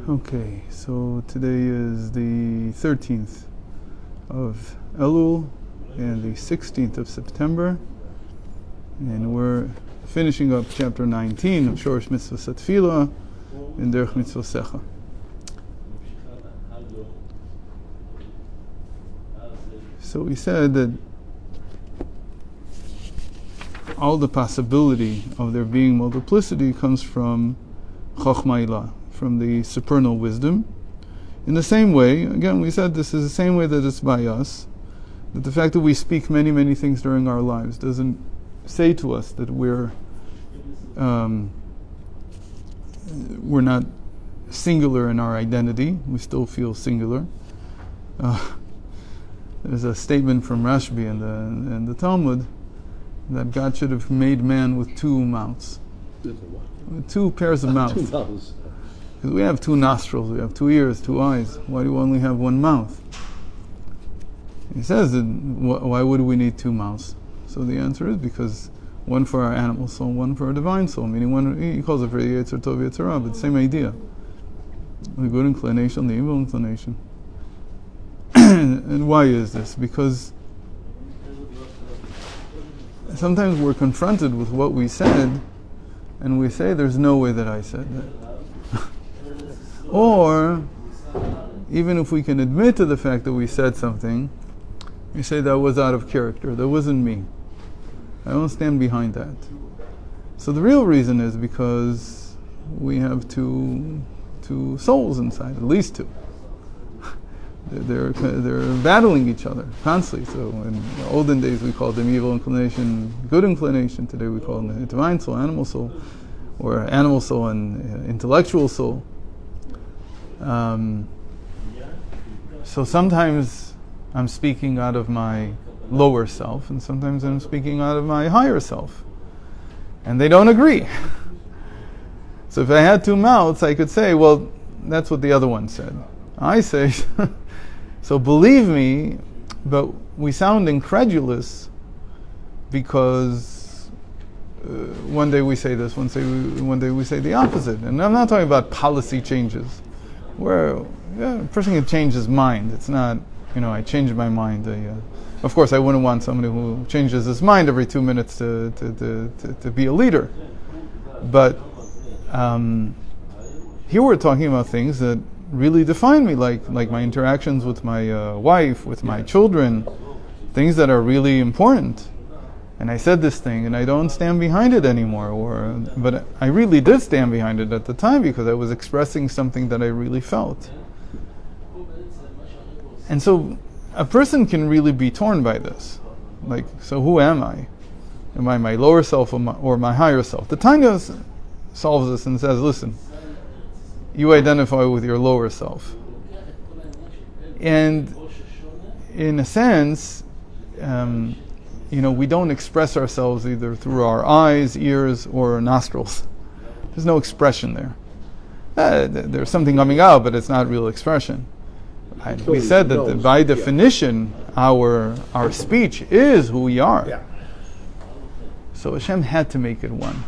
Okay, so today is the 13th of Elul and the 16th of September, and we're finishing up chapter 19 of Shorish Mitzvah Satfila in Derech Mitzvah Secha. So we said that all the possibility of there being multiplicity comes from Chochmah Ilah, from the supernal wisdom. In the same way, again, we said this is the same way that it's by us, that the fact that we speak many, many things during our lives doesn't say to us that we're not singular in our identity. We still feel singular. There's a statement from Rashbi in the Talmud that God should have made man with two mouths. With two pairs of mouths. Two mouths. Because we have two nostrils, we have two ears, two eyes. Why do we only have one mouth? He says that why would we need two mouths? So the answer is because one for our animal soul, one for our divine soul. Meaning one, he calls it for the Yetzer Tov, Yetzer Ra, but the same idea. The good inclination, the evil inclination. And why is this? Because sometimes we're confronted with what we said, and we say, there's no way that I said that. Or, even if we can admit to the fact that we said something, we say that was out of character, that wasn't me. I don't stand behind that. So the real reason is because we have two souls inside, at least two. They're battling each other constantly. So in the olden days we called them evil inclination, good inclination. Today we call them the divine soul, animal soul, or animal soul and intellectual soul. So sometimes I'm speaking out of my lower self, and sometimes I'm speaking out of my higher self, and they don't agree. So if I had two mouths, I could say, well, that's what the other one said. I say, so believe me, but we sound incredulous because one day we say this, one day we say the opposite. And I'm not talking about policy changes, where a person can change his mind. It's not, I changed my mind. Of course, I wouldn't want somebody who changes his mind every 2 minutes to be a leader. But here we're talking about things that really define me, like my interactions with my wife, with my children, things that are really important. And I said this thing, and I don't stand behind it anymore. But I really did stand behind it at the time because I was expressing something that I really felt. And so a person can really be torn by this. So who am I? Am I my lower self or my higher self? The Tanya solves this and says, listen, you identify with your lower self. And in a sense, we don't express ourselves either through our eyes, ears, or nostrils. There's no expression there. There's something coming out, but it's not real expression. We said that by definition, our speech is who we are. Yeah. So Hashem had to make it one.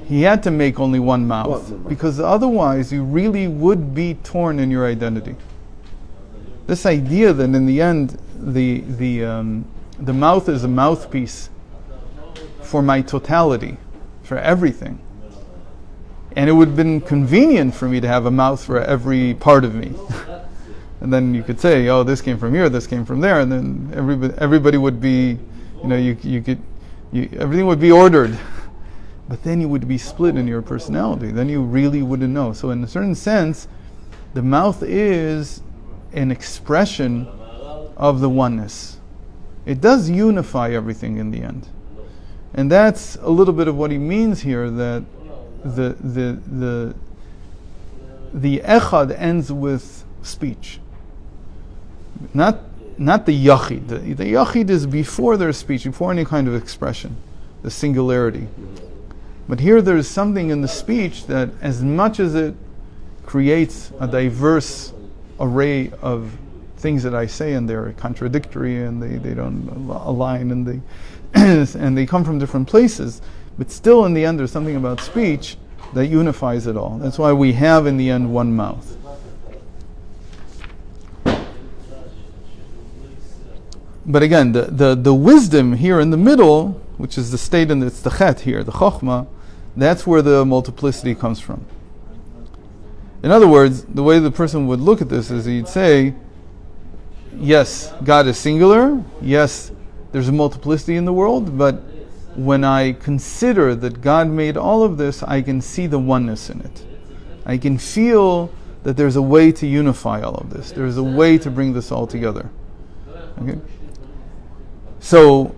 He had to make only one mouth, because otherwise you really would be torn in your identity. This idea that in the end the mouth is a mouthpiece for my totality, for everything. And it would have been convenient for me to have a mouth for every part of me. And then you could say, oh, this came from here, this came from there, and then everybody would be, everything would be ordered. But then you would be split in your personality. Then you really wouldn't know. So in a certain sense, the mouth is an expression of the oneness. It does unify everything in the end. And that's a little bit of what he means here, that the echad ends with speech. Not the yachid. The yachid is before there's speech, before any kind of expression, the singularity. But here there's something in the speech that, as much as it creates a diverse array of things that I say, and they're contradictory and they don't align and they come from different places, but still in the end there's something about speech that unifies it all. That's why we have in the end one mouth. But again, the wisdom here in the middle, which is the state, and it's the chet here, the chokhmah, that's where the multiplicity comes from. In other words, the way the person would look at this is he'd say, yes, God is singular, yes, there's a multiplicity in the world, but when I consider that God made all of this, I can see the oneness in it. I can feel that there's a way to unify all of this. There's a way to bring this all together. Okay? So,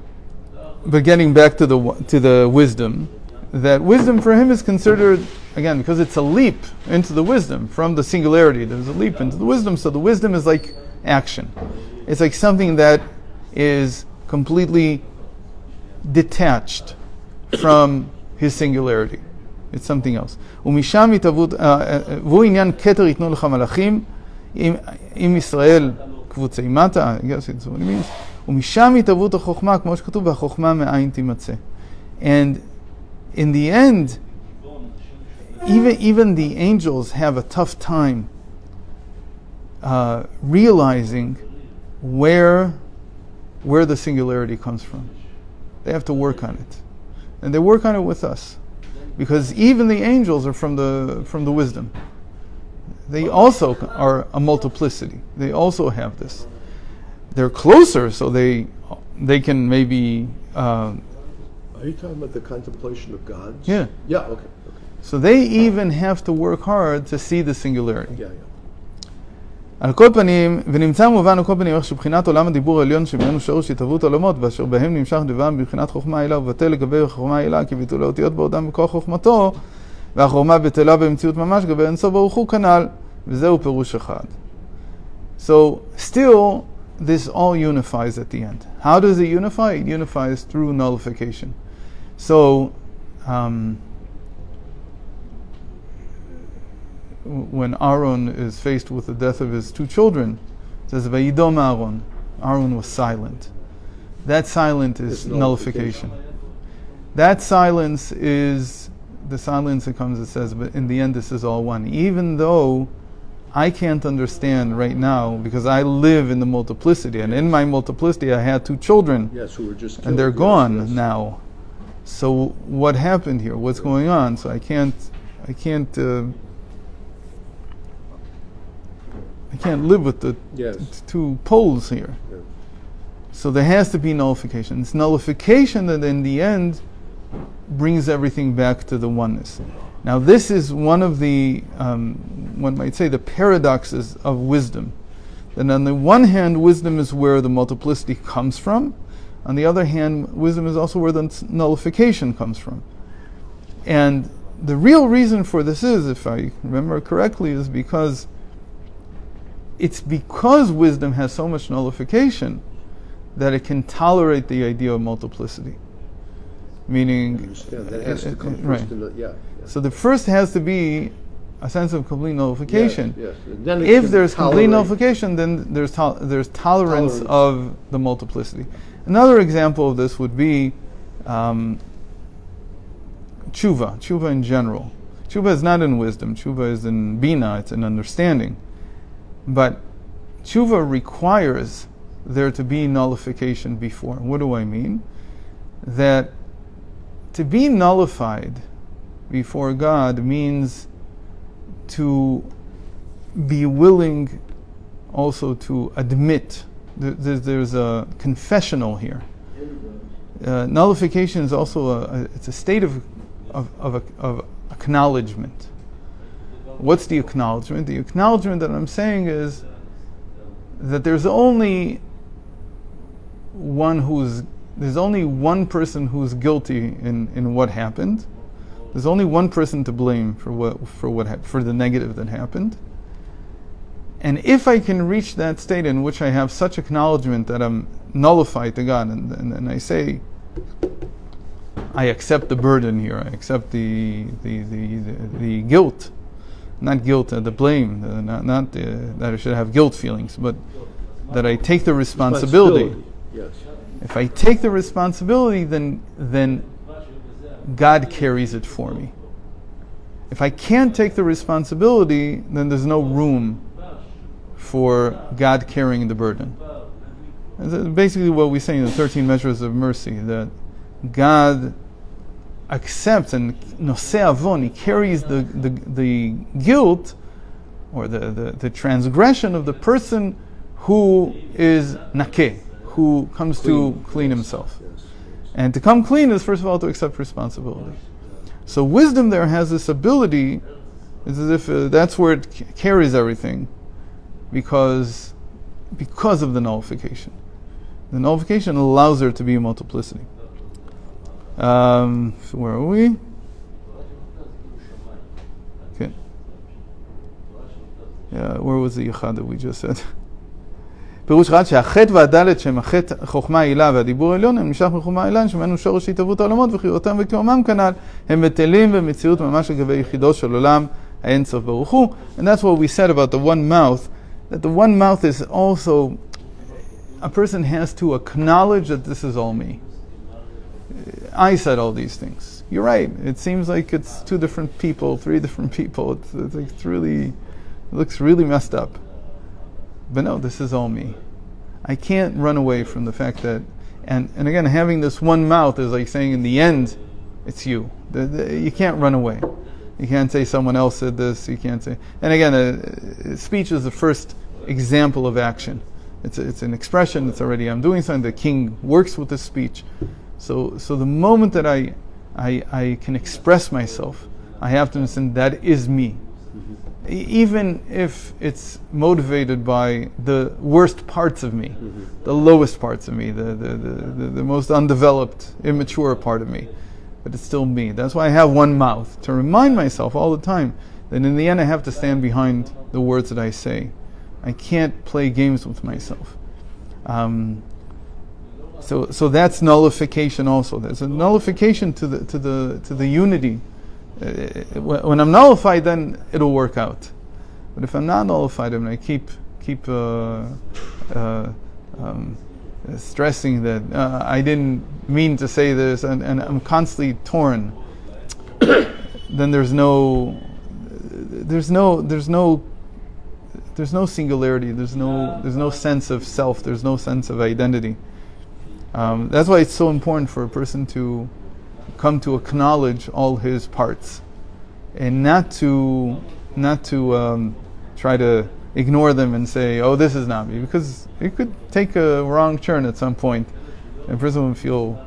but getting back to the wisdom, that wisdom for him is considered, again, because it's a leap into the wisdom from the singularity. There's a leap into the wisdom, so the wisdom is like action. It's like something that is completely detached from his singularity. It's something else. ומשם התהוות, והוא עניין כתר יתנו לך מלאכים, עם ישראל קבוצי מטה, I guess it's what it means. ומשם התהוות החוכמה, כמו שכתוב, והחוכמה מאין תימצא. And in the end, even the angels have a tough time realizing where the singularity comes from. They have to work on it, and they work on it with us, because even the angels are from the wisdom. They also are a multiplicity. They also have this. They're closer, so they can maybe. Are you talking about the contemplation of God? Yeah. Yeah. Okay. So they even have to work hard to see the singularity. Yeah. על כל פנים, ונמצא מובן על כל פנים איך שבחינת עולם הדיבור העליון שממנו שורש התהוות עולמות, ואשר בהם נמשך דבם בבחינת חוכמה העילה, ובטל לגבי חוכמה העילה, כי ביטול האותיות בעודם בכוח חוכמתו, והחוכמה בטלה באמצעות ממש, גבי אינסוף ברוך הוא כנ"ל, וזהו פירוש אחד. So, still, this all unifies at the end. How does it unify? It unifies through nullification. So, when Aaron is faced with the death of his two children, it says, Vayidom Aaron. Aaron was silent. That silence is nullification. That silence is the silence that comes, it says, but in the end this is all one. Even though I can't understand right now, because I live in the multiplicity, and in my multiplicity I had two children, Yes, who were just killed. And they're gone now. So what happened here? What's going on? So I can't live with the two poles here. Yeah. So there has to be nullification. It's nullification that in the end brings everything back to the oneness. Now this is one of the, one might say, the paradoxes of wisdom. That on the one hand, wisdom is where the multiplicity comes from. On the other hand, wisdom is also where the nullification comes from. And the real reason for this is, if I remember correctly, is because wisdom has so much nullification that it can tolerate the idea of multiplicity. Meaning, that has to come right. first. So the first has to be a sense of complete nullification. Yes. Then If there's complete nullification, then there's tolerance of the multiplicity. Another example of this would be tshuva in general. Tshuva is not in wisdom. Tshuva is in bina. It's in understanding. But tshuva requires there to be nullification before. What do I mean? That to be nullified before God means to be willing also to admit. There's a confessional here. Nullification is also it's a state of acknowledgement. What's the acknowledgement? The acknowledgement that I'm saying is that there's only one person who's guilty in what happened. There's only one person to blame for the negative that happened. And if I can reach that state in which I have such acknowledgement that I'm nullified to God, and I say, I accept the burden here, I accept the guilt, not guilt, the blame, not that I should have guilt feelings, but that I take the responsibility. Yes. If I take the responsibility, then God carries it for me. If I can't take the responsibility, then there's no room for God carrying the burden. And that's basically what we say in the 13 measures of mercy, that God accepts and noseh avon, He carries the guilt or the transgression of the person who is nakeh, who comes to clean himself. And to come clean is, first of all, to accept responsibility. So wisdom there has this ability, it's as if that's where it carries everything, because of the nullification. The nullification allows there to be a multiplicity. So where are we? Okay. Yeah, where was the yichad that we just said? פירוש אחד שהחטא והדלת שהם החטא חוכמה העילה והדיבור העליון הם נמשך מחוכמה העליון שמנו שורש התהוות העולמות וחירותם וקיומם כנ"ל הם בטלים במציאות ממש לגבי יחידו של עולם האין סוף ברוך הוא. And that's what we said about the one mouth, that the one mouth is also, a person has to acknowledge that this is all me. I said all these things. You're right, it seems like it's 2 different people, 3 different people. It's really, it looks really messed up. But no, this is all me. I can't run away from the fact that, and again, having this one mouth is like saying in the end, it's you. You can't run away. You can't say someone else said this, you can't say, and again, speech is the first example of action. It's an expression, it's already, I'm doing something, the king works with the speech. So the moment that I can express myself, I have to understand that is me. Even if it's motivated by the worst parts of me, the lowest parts of me, the most undeveloped, immature part of me, but it's still me. That's why I have one mouth, to remind myself all the time that in the end I have to stand behind the words that I say. I can't play games with myself. So that's nullification also. There's a nullification to the unity. When I'm nullified, then it'll work out. But if I'm not nullified, and I keep stressing that I didn't mean to say this, and I'm constantly torn, then there's no singularity. There's no sense of self. There's no sense of identity. That's why it's so important for a person to come to acknowledge all his parts, and not to try to ignore them and say, "Oh, this is not me," because it could take a wrong turn at some point, and a person will feel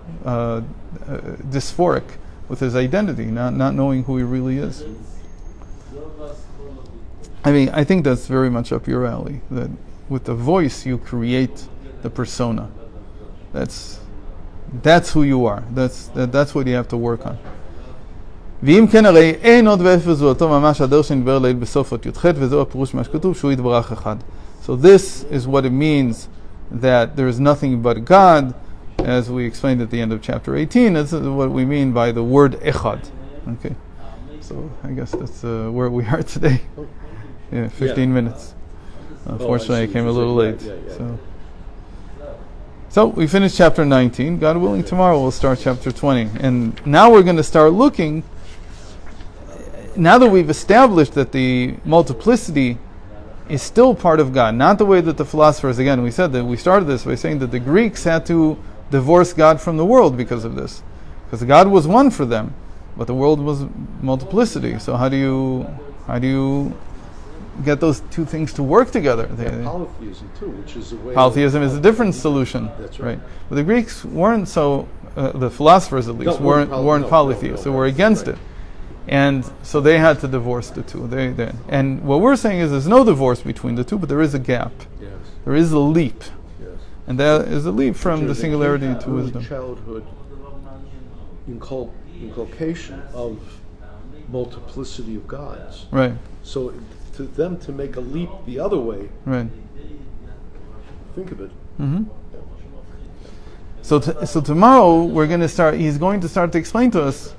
dysphoric with his identity, not knowing who he really is. I mean, I think that's very much up your alley. That with the voice you create the persona. That's who you are. That's what you have to work on. ואם כן הרי אין עוד ואפס הוא אותו ממש הדבר שנדבר לעיל בסוף אות י"ח וזהו הפירוש מה שכתוב שהוא יתברך אחד. So this is what it means that there is nothing but God, as we explained at the end of chapter 18. This is what we mean by the word echad. Okay, so I guess that's where we are today. Yeah, 15 minutes. Unfortunately, I came a little late. So we finished chapter 19. God willing, tomorrow we'll start chapter 20. And now we're going to start looking, now that we've established that the multiplicity is still part of God, not the way that the philosophers, again, we said that we started this by saying that the Greeks had to divorce God from the world because of this. Because God was one for them, but the world was multiplicity. So how do you get those 2 things to work together? Polytheism too, which is a way. Polytheism is a different solution. That's right. But the Greeks weren't so. The philosophers, at least, weren't polytheists. They were against it, and so they had to divorce the 2. And what we're saying is there's no divorce between the 2, but there is a gap. Yes. There is a leap, Yes. and that is a leap from the singularity to early wisdom. Childhood inculcation of multiplicity of gods. Right. So to them to make a leap the other way, Right. think of it. Mm-hmm. So tomorrow we're going to start. He's going to start to explain to us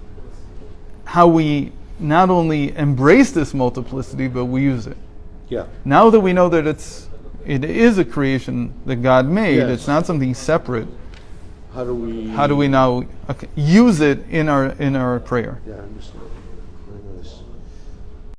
how we not only embrace this multiplicity, but we use it. Yeah. Now that we know that it is a creation that God made, Yes. it's not something separate. How do we How do we now use it in our prayer? Yeah, I understand.